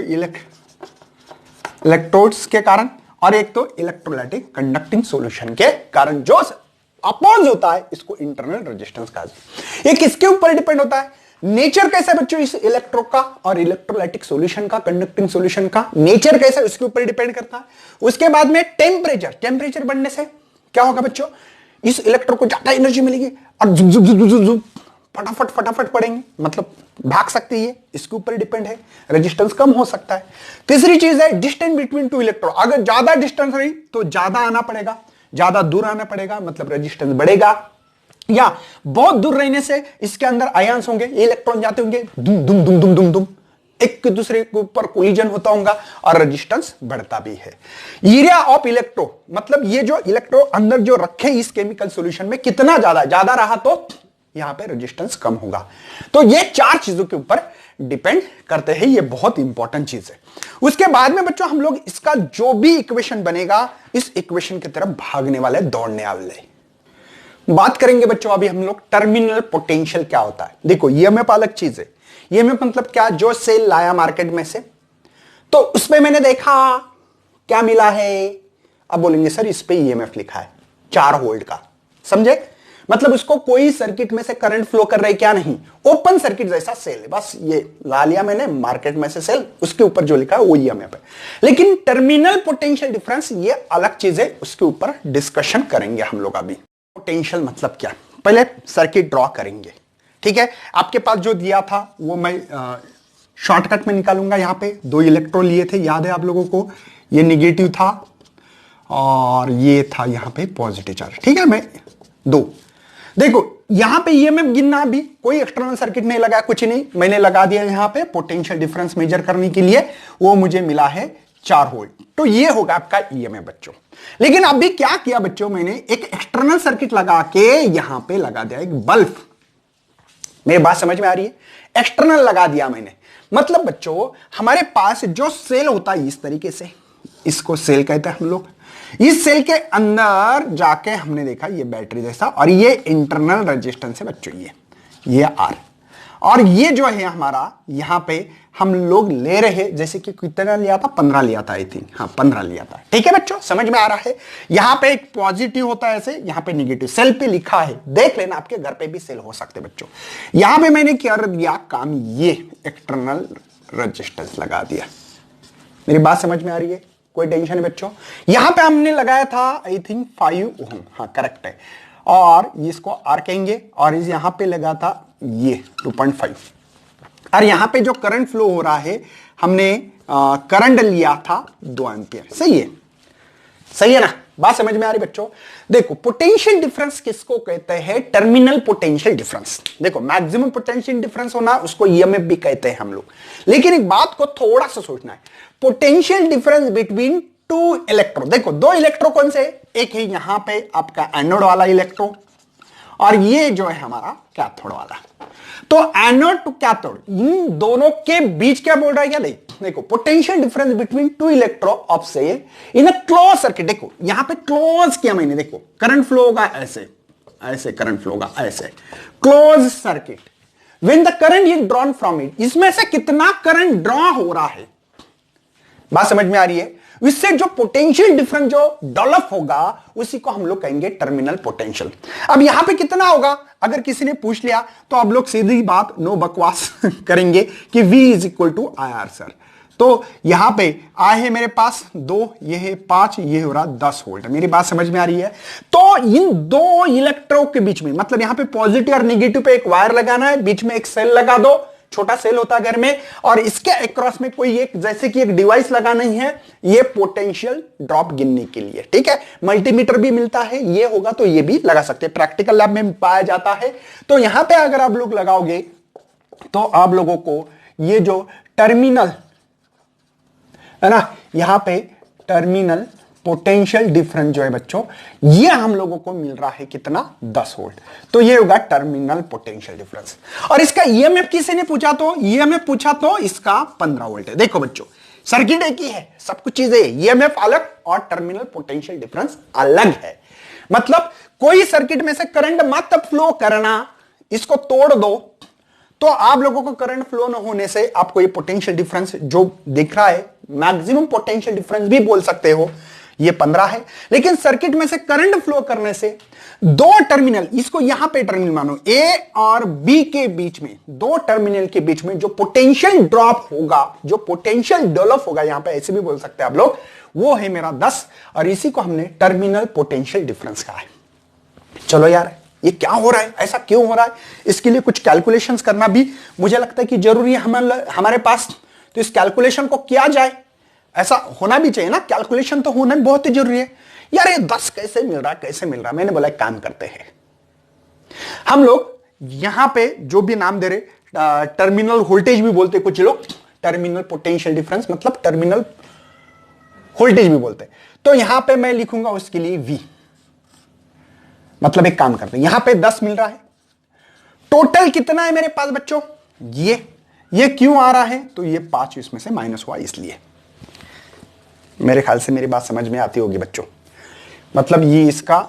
इलेक्ट्रोड्स के कारण, और एक तो इलेक्ट्रोलाइटिक कंडक्टिंग सॉल्यूशन के कारण जो अपोज होता है इसको इंटरनल रेजिस्टेंस कहा जाता है। ये किसके ऊपर डिपेंड होता है? नेचर कैसा है बच्चों इस इलेक्ट्रो का और इलेक्ट्रोलाइटिक सॉल्यूशन का, कंडक्टिंग सॉल्यूशन का नेचर कैसा है उसके ऊपर डिपेंड करता है। उसके बाद में टेम्परेचर बढ़ने से क्या होगा बच्चों, इस इलेक्ट्रो को ज्यादा एनर्जी मिलेगी और जुक जुक जुक जुक जुक फटाफट पड़ेंगे, मतलब भाग सकती है, इसके ऊपर डिपेंड है। रेजिस्टेंस कम हो सकता है। तीसरी चीज है डिस्टेंस बिटवीन टू इलेक्ट्रो, अगर ज्यादा डिस्टेंस रही तो ज्यादा आना पड़ेगा, ज्यादा दूर आना पड़ेगा, मतलब रेजिस्टेंस बढ़ेगा। या बहुत दूर रहने से इसके अंदर आयंस होंगे, इलेक्ट्रॉन जाते होंगे, दुम दुम दुम दुम दुम दुम, एक दूसरे के ऊपर कोलिजन होता होगा और रेजिस्टेंस बढ़ता भी है। एरिया ऑफ इलेक्ट्रो, मतलब ये जो इलेक्ट्रो अंदर जो रखे इस केमिकल सॉल्यूशन में कितना ज्यादा रहा तो यहां पे रेजिस्टेंस कम होगा। तो ये 4 चीजों के ऊपर डिपेंड करते हैं, ये बहुत इंपॉर्टेंट चीज है। उसके बाद में बच्चों हम लोग इसका जो भी इक्वेशन बनेगा इस इक्वेशन की तरफ भागने वाले, दौड़ने वाले बात करेंगे बच्चों। अभी हम लोग टर्मिनल पोटेंशियल क्या होता है। देखो ईएमएफ अलग चीज है। ईएमएफ मतलब क्या, जो सेल लाया मार्केट में से तो उसमें मैंने देखा क्या मिला है, अब बोलेंगे सर इस पे ईएमएफ लिखा है 4 वोल्ट का, समझे। मतलब उसको कोई सर्किट में से करंट फ्लो कर रहा है क्या, नहीं, ओपन सर्किट जैसा सेल है, बस ये ला लिया मैंने मार्केट में से सेल, उसके ऊपर जो लिखा है वो ईएमएफ है। लेकिन टर्मिनल पोटेंशियल डिफरेंस ये अलग चीज है, उसके ऊपर डिस्कशन करेंगे हम लोग। अभी पोटेंशियल मतलब क्या, पहले सर्किट ड्रॉ करेंगे, ठीक है। आपके पास जो दिया था वो मैं शॉर्टकट में निकालूंगा। यहां पे 2 इलेक्ट्रॉन लिए थे, याद है आप लोगों को, ये निगेटिव था और ये था यहां पे पॉजिटिव चार्ज, ठीक है। मैं 2 देखो यहां पे ईएमएफ गिनना, भी कोई एक्सटर्नल सर्किट नहीं लगा, कुछ नहीं, मैंने लगा दिया यहां पे पोटेंशियल डिफरेंस मेजर करने के लिए, वो मुझे मिला है 4 वोल्ट। तो ये होगा आपका ईएमएफ बच्चों। लेकिन अभी क्या किया बच्चों, मैंने एक एक्सटर्नल सर्किट लगा के यहां पे लगा दिया एक बल्ब। मेरी बात समझ में आ रही है? एक्सटर्नल लगा दिया मैंने, मतलब बच्चों हमारे पास जो सेल होता है इस तरीके से, इसको सेल कहते हैं हम लोग। इस सेल के अंदर जाके हमने देखा ये बैटरी जैसा, और ये इंटरनल रेजिस्टेंस है बच्चों, ये आर, और ये जो है हमारा यहां पे हम लोग ले रहे, जैसे कि कितना लिया था, 15 लिया था आई थिंक, हाँ 15 लिया था, ठीक है बच्चों, समझ में आ रहा है। यहां पे एक पॉजिटिव होता है ऐसे, यहां पे निगेटिव, सेल पे लिखा है, देख लेना, आपके घर पे भी सेल हो सकते बच्चों। यहां पे मैंने क्या दिया काम, ये एक्सटर्नल रेजिस्टेंस लगा दिया। मेरी बात समझ में आ रही है? कोई टेंशन है बच्चों? यहां पे हमने लगाया था आई थिंक 5 ओम, हाँ करेक्ट है, और इसको आर कहेंगे, और इस यहां पे लगा था ये 2.5, और यहां पे जो करंट फ्लो हो रहा है हमने करंट लिया था 2 एम्पियर। सही है, सही है ना? बात समझ में आ रही बच्चों? देखो पोटेंशियल डिफरेंस किसको कहते हैं, टर्मिनल पोटेंशियल डिफरेंस। देखो मैक्सिमम पोटेंशियल डिफरेंस होना उसको ईएमएफ भी कहते हैं हम लोग। लेकिन एक बात को थोड़ा सा सोचना है, potential difference between to electro, देखो दो इलेक्ट्रो कौन से, एक है यहां पे आपका एनोड वाला इलेक्ट्रो और ये जो है हमारा कैथोड वाला। तो एनोड टू कैथोड इन दोनों के बीच क्या बोल रहा है, क्या देखो potential difference between to electro of से इन अ क्लोज सर्किट। देखो यहां पे क्लोज किया मैंने, देखो करंट फ्लो होगा ऐसे, ऐसे करंट फ्लो होगा ऐसे, close circuit. When the current is drawn from it, इसमें से कितना करंट ड्रॉ हो रहा है, बात समझ में आ रही है। इससे जो पोटेंशियल डिफरेंस जो डेवलप होगा उसी को हम लोग कहेंगे टर्मिनल पोटेंशियल। अब यहां पे कितना होगा, अगर किसी ने पूछ लिया तो आप लोग सीधी बात नो बकवास करेंगे कि V is equal to IR sir. तो यहां पे I है मेरे पास 2, ये है 5, ये हो रहा 10 वोल्ट। मेरी बात समझ में आ रही है। तो इन दो इलेक्ट्रो के बीच में, मतलब यहां पे पॉजिटिव और नेगेटिव पे एक वायर लगाना है, बीच में एक सेल लगा दो, छोटा सेल होता है घर में, और इसके अक्रॉस में कोई एक जैसे कि एक डिवाइस लगाना ही है, ये पोटेंशियल ड्रॉप गिनने के लिए, ठीक है। मल्टीमीटर भी मिलता है, ये होगा तो ये भी लगा सकते हैं, प्रैक्टिकल लैब में पाया जाता है। तो यहां पे अगर आप लोग लगाओगे तो आप लोगों को ये जो टर्मिनल है ना, यहां पे टर्मिनल पोटेंशियल डिफरेंस जो है बच्चों, ये हम लोगों को मिल रहा है कितना, 10 वोल्ट। तो ये होगा टर्मिनल पोटेंशियल डिफरेंस। और इसका ईएमएफ किसी ने पूछा तो ईएमएफ पूछा तो इसका 15 वोल्ट है। देखो बच्चों सर्किट एक ही है, सब कुछ चीजें, ईएमएफ अलग और टर्मिनल पोटेंशियल डिफरेंस अलग है। मतलब कोई सर्किट में से करंट मत फ्लो करना, इसको तोड़ दो तो आप लोगों को करंट फ्लो न होने से आपको ये पोटेंशियल डिफरेंस जो दिख रहा है, मैक्सिमम पोटेंशियल डिफरेंस भी बोल सकते हो, ये 15 है। लेकिन सर्किट में से करंट फ्लो करने से दो टर्मिनल, इसको यहां पे टर्मिनल मानो, ए और बी के बीच में, दो टर्मिनल के बीच में जो पोटेंशियल ड्रॉप होगा, जो पोटेंशियल डेवलप होगा, यहां पे ऐसे भी बोल सकते हैं आप लोग, वो है मेरा 10, और इसी को हमने टर्मिनल पोटेंशियल डिफरेंस कहा है। चलो यार ये क्या हो रहा है, ऐसा क्यों हो रहा है, इसके लिए कुछ कैलकुलेशंस करना भी मुझे लगता है कि जरूरी है हमारे पास। तो इस कैलकुलेशन को किया जाए, ऐसा होना भी चाहिए ना, कैलकुलेशन तो होना बहुत ही जरूरी है। यार ये 10 कैसे मिल रहा है, कैसे मिल रहा है। मैंने बोला एक काम करते हैं, हम लोग यहां पे जो भी नाम दे रहे, टर्मिनल वोल्टेज भी बोलते कुछ लोग, टर्मिनल पोटेंशियल डिफरेंस मतलब टर्मिनल वोल्टेज भी बोलते। तो यहां पे मैं लिखूंगा उसके लिए V। मतलब एक काम करते हैं, यहां पे 10 मिल रहा है, टोटल कितना है मेरे पास बच्चों, ये क्यों आ रहा है, तो ये 5 इसमें से माइनस हुआ, इसलिए मेरे ख्याल से मेरी बात समझ में आती होगी बच्चों। मतलब ये इसका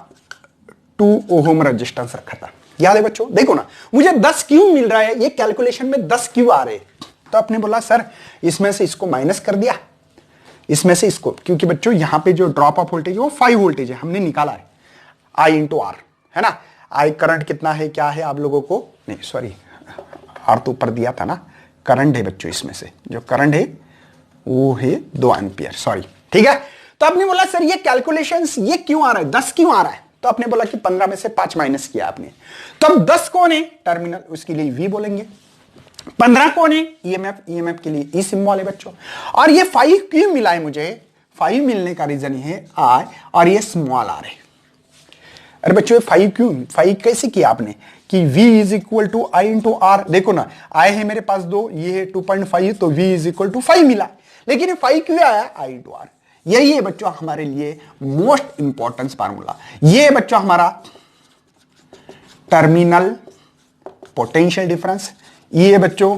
2 ओम रेजिस्टेंस रखा था, याद है बच्चों। देखो ना मुझे 10 क्यों मिल रहा है, ये कैलकुलेशन में 10 क्यों आ रहे, तो आपने बोला सर इसमें से इसको माइनस कर दिया, इसमें से इसको, क्योंकि बच्चों यहां पे जो ड्रॉप ऑफ वोल्टेज है वो 5 वोल्टेज है, हमने निकाला है I इंटू आर, है ना। I करंट कितना है, क्या है आप लोगों को, नहीं सॉरी आर तो ऊपर दिया था ना, करंट है बच्चों, इसमें से जो करंट है वो है 2 एम्पियर, सॉरी, ठीक है। तो आपने बोला सर ये कैलकुलेशंस ये क्यों आ रहा है, 10 क्यों आ रहा है, तो आपने बोला कि 15 में से 5 माइनस किया आपने। तो अब 10 कौन है, टर्मिनल, उसके लिए V बोलेंगे। 15 कौन है, ईएमएफ के लिए E सिंबल है बच्चों। और ये 5 क्यों मिला है मुझे, 5 मिलने का रीजन है I, और ये स्मॉल r है। अरे बच्चों 5 क्यों, 5 कैसे किया आपने कि V is equal to I into R. देखो ना I है मेरे पास 2, ये है 2.5, तो V इज इक्वल टू 5 मिला, लेकिन 5 क्यों आया, I इंटू आर। यही है बच्चों हमारे लिए मोस्ट इंपॉर्टेंट फार्मूला। ये बच्चों हमारा टर्मिनल पोटेंशियल डिफरेंस, ये बच्चों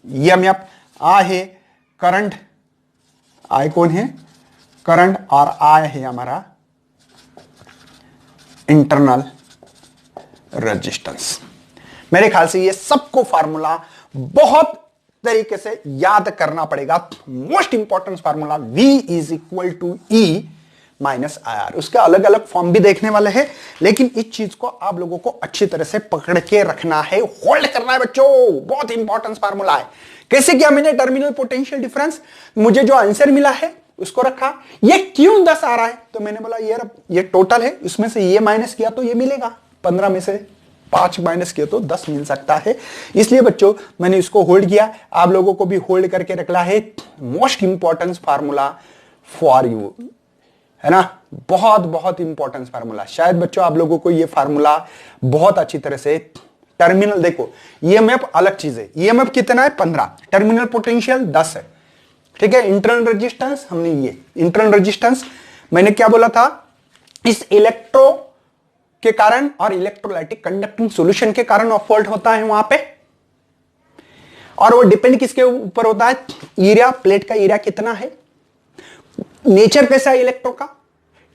ईएमएफ, I है करंट, I कौन है करंट, और I है हमारा इंटरनल रेजिस्टेंस। मेरे ख्याल से ये सबको फार्मूला बहुत तरीके से याद करना पड़ेगा। Most important formula V is equal to E minus IR। उसके अलग अलग फॉर्म भी देखने वाले हैं, लेकिन इस चीज को आप लोगों को अच्छी तरह से पकड़ के रखना है, होल्ड करना है बच्चों, बहुत इंपॉर्टेंट फार्मूला है। कैसे किया मैंने टर्मिनल पोटेंशियल डिफरेंस, मुझे जो आंसर मिला है उसको रखा, ये क्यों 10 आ रहा है, तो मैंने बोला यार ये टोटल है, उसमें से ये माइनस किया तो ये मिलेगा, 15 में से 5 माइनस किया तो 10 मिल सकता है। इसलिए बच्चों मैंने इसको होल्ड किया, आप लोगों को भी होल्ड करके रखना है। Most important formula for you, है ना, बहुत बहुत इंपॉर्टेंट फार्मूला। शायद बच्चों आप लोगों को ये फार्मूला बहुत अच्छी तरह से, टर्मिनल देखो ईएमएफ अलग चीज है, ईएमएफ कितना है 15, टर्मिनल पोटेंशियल 10 है, ठीक है, इंटरनल रेजिस्टेंस हमने ये इंटरनल रेजिस्टेंस मैंने क्या बोला था, इस इलेक्ट्रो के कारण और इलेक्ट्रोलाइटिक कंडक्टिंग सॉल्यूशन के कारण फॉल्ट होता है वहां पे, और वो डिपेंड किसके ऊपर होता है, एरिया, प्लेट का एरिया कितना है, नेचर कैसा है इलेक्ट्रो का,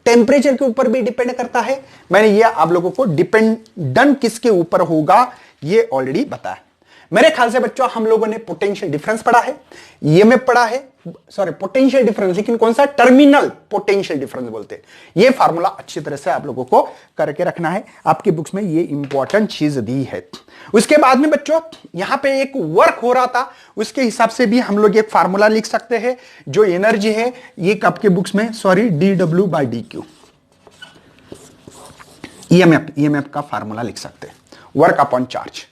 टेम्परेचर के ऊपर भी डिपेंड करता है। मैंने ये आप लोगों को डिपेंडेंट किसके ऊपर होगा ये ऑलरेडी बताया। मेरे ख्याल से बच्चों हम लोगों ने पोटेंशियल डिफरेंस पढ़ा है, ईएमएफ पढ़ा है, सॉरी पोटेंशियल डिफरेंस, लेकिन कौन सा, टर्मिनल पोटेंशियल डिफरेंस बोलते हैं। ये फार्मूला अच्छी तरह से आप लोगों को करके रखना है, आपकी बुक्स में ये इंपॉर्टेंट चीज दी है। उसके बाद में बच्चों यहां पे एक वर्क हो रहा था, उसके हिसाब से भी हम लोग एक फार्मूला लिख सकते हैं, जो एनर्जी है ये आपके बुक्स में, सॉरी dW/dQ, ईएमएफ का फार्मूला लिख सकते हैं, work upon charge,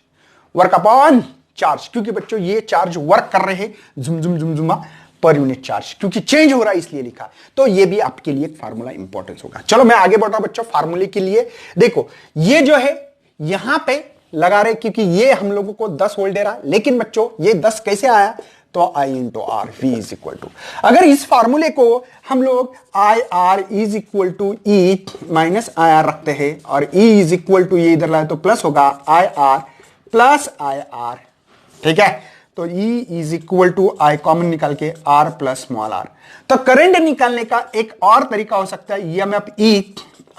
work upon charge, क्योंकि बच्चों ये चार्ज वर्क कर रहे हैं झुमझुमा पर यूनिट चार्ज, क्योंकि चेंज हो रहा है इसलिए लिखा, तो ये भी आपके लिए फार्मूला इंपॉर्टेंस होगा। चलो मैं आगे बढ़ रहा हूं बच्चों फार्मूले के लिए। देखो ये जो है यहां पे लगा रहे, क्योंकि ये हम लोगों को 10 वोल्ट दे रहा है, लेकिन बच्चों ये 10 कैसे आया, तो I × R V is equal to, अगर इस फार्मूले को हम लोग IR is equal to E minus IR रखते हैं, और E इज इक्वल टू ये इधर लाए तो प्लस होगा IR प्लस IR, ठीक है, तो E is equal to I common निकाल के R प्लस स्मॉल r, तो करंट निकालने का एक और तरीका हो सकता है EMF E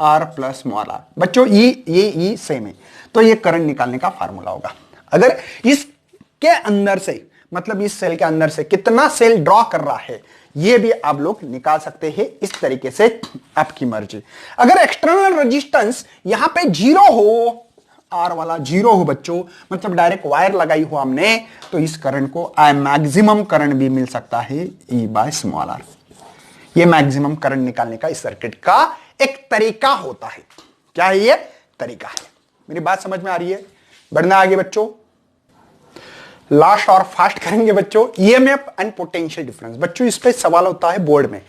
R plus small r। बच्चों ये E सेम है, तो ये करंट निकालने का फार्मूला होगा। अगर इसके अंदर से, मतलब इस सेल के अंदर से कितना सेल ड्रॉ कर रहा है, ये भी आप लोग निकाल सकते हैं इस तरीके से, आपकी मर्जी। अगर एक्सटर्नल रेजिस्टेंस यहां पे 0 हो, आर वाला 0 हो बच्चों, मतलब डायरेक्ट वायर लगाई हो हमने, तो इस करंट को मैक्सिमम करंट भी मिल सकता है E/r। ये मैक्सिमम करंट निकालने का इस सर्किट का एक तरीका होता है। क्या है ये तरीका है? मेरी बात समझ में आ रही है? बढ़ना आगे बच्चों, लास्ट और फास्ट करेंगे बच्चों। ईएमएफ एंड पोटेंशियल डिफरेंस, बच्चों इस पे सवाल होता है बोर्ड में,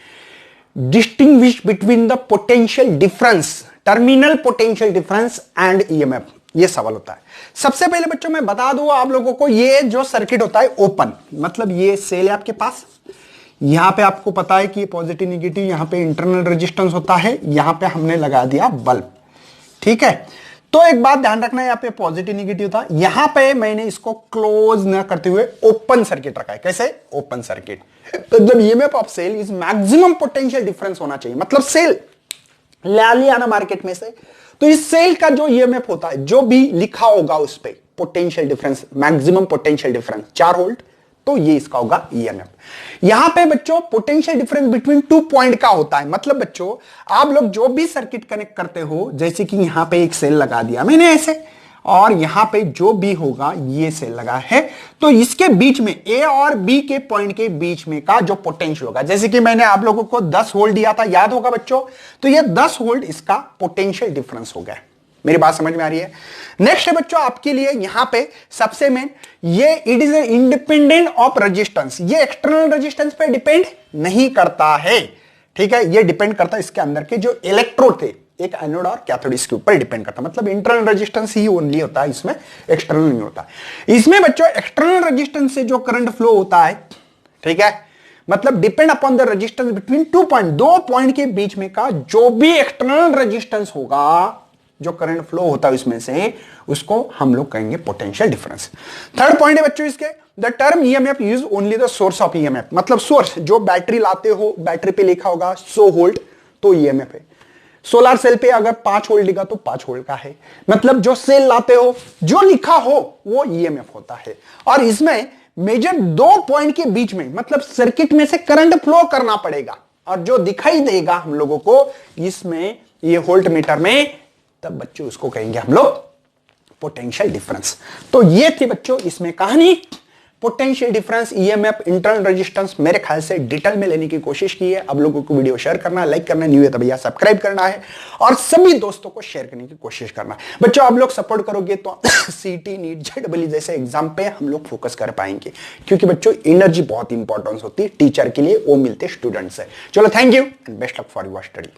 distinguish between the potential difference, terminal potential difference and EMF, ये सवाल होता है। सबसे पहले बच्चों मैं बता दूं आप लोगों को, ये जो सर्किट होता है ओपन, मतलब ये सेल है आपके पास, यहां पे आपको पता है कि पॉजिटिव निगेटिव, यहां पे इंटरनल रेजिस्टेंस होता है, यहां पे हमने लगा दिया बल्ब, ठीक है। तो एक बात ध्यान रखना, यहाँ पे पॉजिटिव निगेटिव था, यहां पे मैंने इसको क्लोज न करते हुए ओपन सर्किट रखा है। कैसे? ओपन सर्किट, मतलब EMF of cell is maximum potential difference होना चाहिए, मतलब सेल ला लिया ना मार्केट में से, तो इस सेल का जो ईएमएफ होता है, जो भी लिखा होगा उस पे potential difference, maximum potential difference 4 volt, तो ये इसका होगा ईएमएफ। यहां पे बच्चों पोटेंशियल डिफरेंस बिटवीन 2 पॉइंट का होता है, मतलब बच्चों आप लोग जो भी सर्किट कनेक्ट करते हो, जैसे कि यहां पे एक सेल लगा दिया मैंने ऐसे, और यहां पे जो भी होगा ये सेल लगा है, तो इसके बीच में ए और बी के पॉइंट के बीच में का जो पोटेंशियल होगा, जैसे कि मैंने आप लोगों को 10 वोल्ट दिया था, याद होगा बच्चों, तो ये 10 वोल्ट इसका पोटेंशियल डिफरेंस हो गया। मेरी बात समझ में आ रही है? नेक्स्ट है बच्चों आपके लिए यहां पे सबसे मेन, ये it is independent of resistance, ये एक्सटर्नल रेजिस्टेंस पे डिपेंड नहीं करता है, ठीक है, ये डिपेंड करता है इसके अंदर के जो इलेक्ट्रोड थे, एक एनोड और कैथोड, इसके ऊपर डिपेंड करता है, मतलब इंटरनल रेजिस्टेंस ही ओनली होता है इसमें, एक्सटर्नल नहीं होता। इसमें बच्चों एक्सटर्नल रेजिस्टेंस से जो करंट फ्लो होता है, ठीक है, मतलब depend upon the resistance between 2 point, 2 point के बीच में का जो भी एक्सटर्नल रेजिस्टेंस होगा, जो करंट फ्लो होता है इसमें से, उसको हम लोग कहेंगे पोटेंशियल डिफरेंस। थर्ड पॉइंट है बच्चों इसके, the term EMF use only the source of EMF, मतलब सोर्स जो बैटरी लाते हो, बैटरी पे लिखा होगा 100 वोल्ट, तो ईएमएफ है। सोलर सेल पे अगर 5 वोल्ट लिखा तो 5 वोल्ट का है, मतलब जो सेल लाते हो, जो लिखा हो वो ईएमएफ होता है। और इसमें मेजर 2 पॉइंट के बीच में, मतलब सर्किट में से करंट फ्लो करना पड़ेगा, और जो दिखाई देगा हम लोगों को इसमें, ये वोल्ट मीटर में, तब बच्चों उसको कहेंगे हम लोग पोटेंशियल डिफरेंस। तो ये थी बच्चों इसमें कहानी, potential difference, EMF, internal resistance, मेरे ख्याल से डिटेल में लेने की कोशिश की है। अब लोगों को वीडियो शेयर करना है, लाइक करना है, न्यू है तो भैया सब्सक्राइब करना है, और सभी दोस्तों को शेयर करने की कोशिश करना है। बच्चों आप लोग सपोर्ट करोगे तो सीटी, नीट, जेईई जैसे एग्जाम पे हम लोग फोकस कर पाएंगे, क्योंकि बच्चों एनर्जी बहुत इंपॉर्टेंस होती है टीचर के लिए, वो मिलते स्टूडेंट से। चलो thank you and best luck for your study.